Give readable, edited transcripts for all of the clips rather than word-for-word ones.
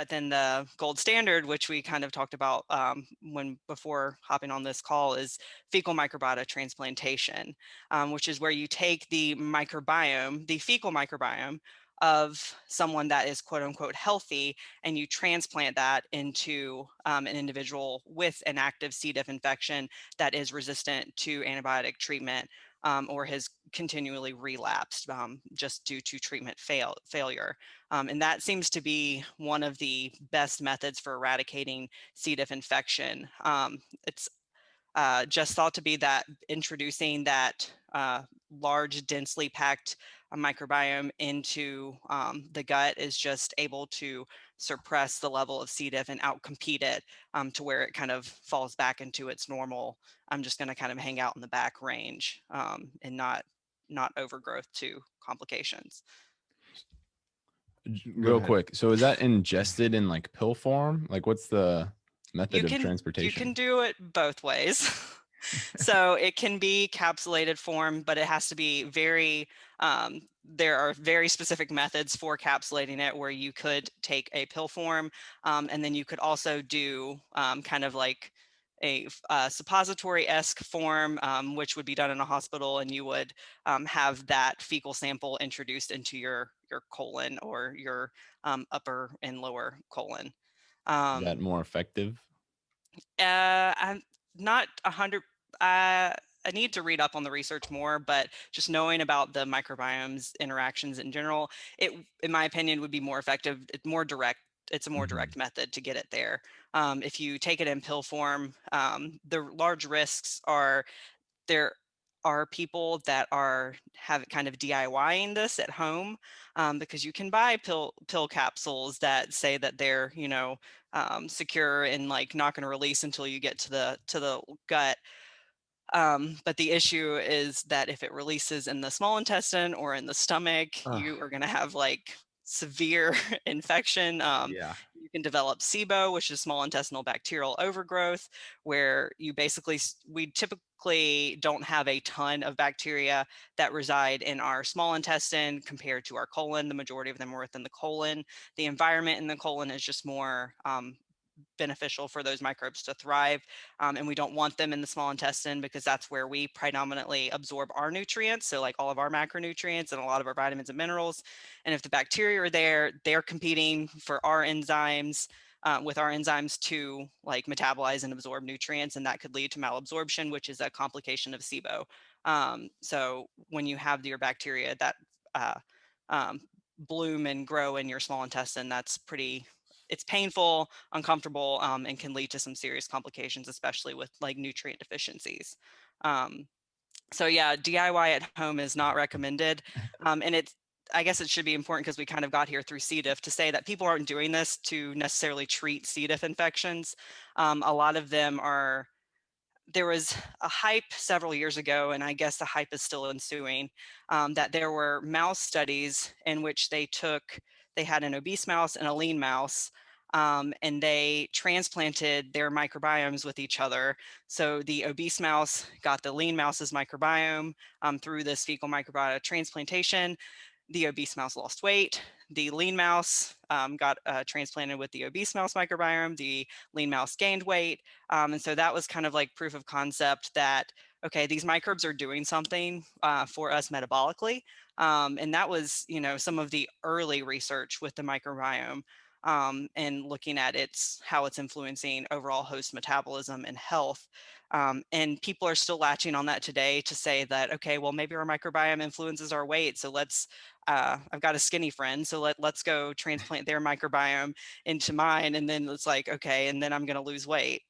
But then the gold standard, which we kind of talked about before hopping on this call, is fecal microbiota transplantation, which is where you take the microbiome, the fecal microbiome of someone that is quote unquote healthy, and you transplant that into an individual with an active C. diff infection that is resistant to antibiotic treatment or has continually relapsed just due to treatment failure. And that seems to be one of the best methods for eradicating C. diff infection. It's just thought to be that introducing that large, densely packed microbiome into the gut is just able to suppress the level of C. diff and outcompete it to where it kind of falls back into its normal, I'm just going to kind of hang out in the back range and not overgrowth to complications. Real quick. So is that ingested in like pill form? Like what's the method of You transportation? can do it both ways. So it can be capsulated form, but it has to be there are very specific methods for capsulating it where you could take a pill form and then you could also do kind of like a suppository-esque form, which would be done in a hospital, and you would have that fecal sample introduced into your colon or your upper and lower colon. Is that more effective? I'm not 100. I need to read up on the research more, but just knowing about the microbiome's interactions in general, it, in my opinion, would be more effective. It's more direct. It's a more direct method to get it there. If you take it in pill form, the large risks are there are people that have kind of DIYing this at home because you can buy pill capsules that say that they're secure and like not going to release until you get to the gut. But the issue is that if it releases in the small intestine or in the stomach, you are going to have like severe infection. Yeah. You can develop SIBO, which is small intestinal bacterial overgrowth, where we typically don't have a ton of bacteria that reside in our small intestine compared to our colon. The majority of them are within the colon. The environment in the colon is just more beneficial for those microbes to thrive. And we don't want them in the small intestine because that's where we predominantly absorb our nutrients. So like all of our macronutrients and a lot of our vitamins and minerals. And if the bacteria are there, they're competing for our enzymes with our enzymes to like metabolize and absorb nutrients. And that could lead to malabsorption, which is a complication of SIBO. So when you have your bacteria that bloom and grow in your small intestine, it's painful, uncomfortable, and can lead to some serious complications, especially with like nutrient deficiencies. So yeah, DIY at home is not recommended. And I guess it should be important because we kind of got here through C. diff to say that people aren't doing this to necessarily treat C. diff infections. A lot of them there was a hype several years ago, and I guess the hype is still ensuing, that there were mouse studies in which they had an obese mouse and a lean mouse, and they transplanted their microbiomes with each other. So the obese mouse got the lean mouse's microbiome through this fecal microbiota transplantation. The obese mouse lost weight. The lean mouse got transplanted with the obese mouse microbiome. The lean mouse gained weight. And so that was kind of like proof of concept that, okay, these microbes are doing something for us metabolically. And that was, some of the early research with the microbiome and looking at how it's influencing overall host metabolism and health. And people are still latching on that today to say that, okay, well, maybe our microbiome influences our weight. So I've got a skinny friend, so let's go transplant their microbiome into mine. And then it's like, okay, and then I'm going to lose weight.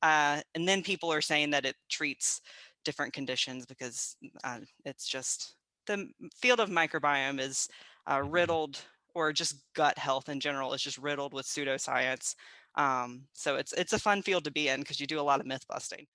And then people are saying that it treats different conditions because it's just the field of microbiome is riddled, or just gut health in general is just riddled with pseudoscience. So it's a fun field to be in because you do a lot of myth busting.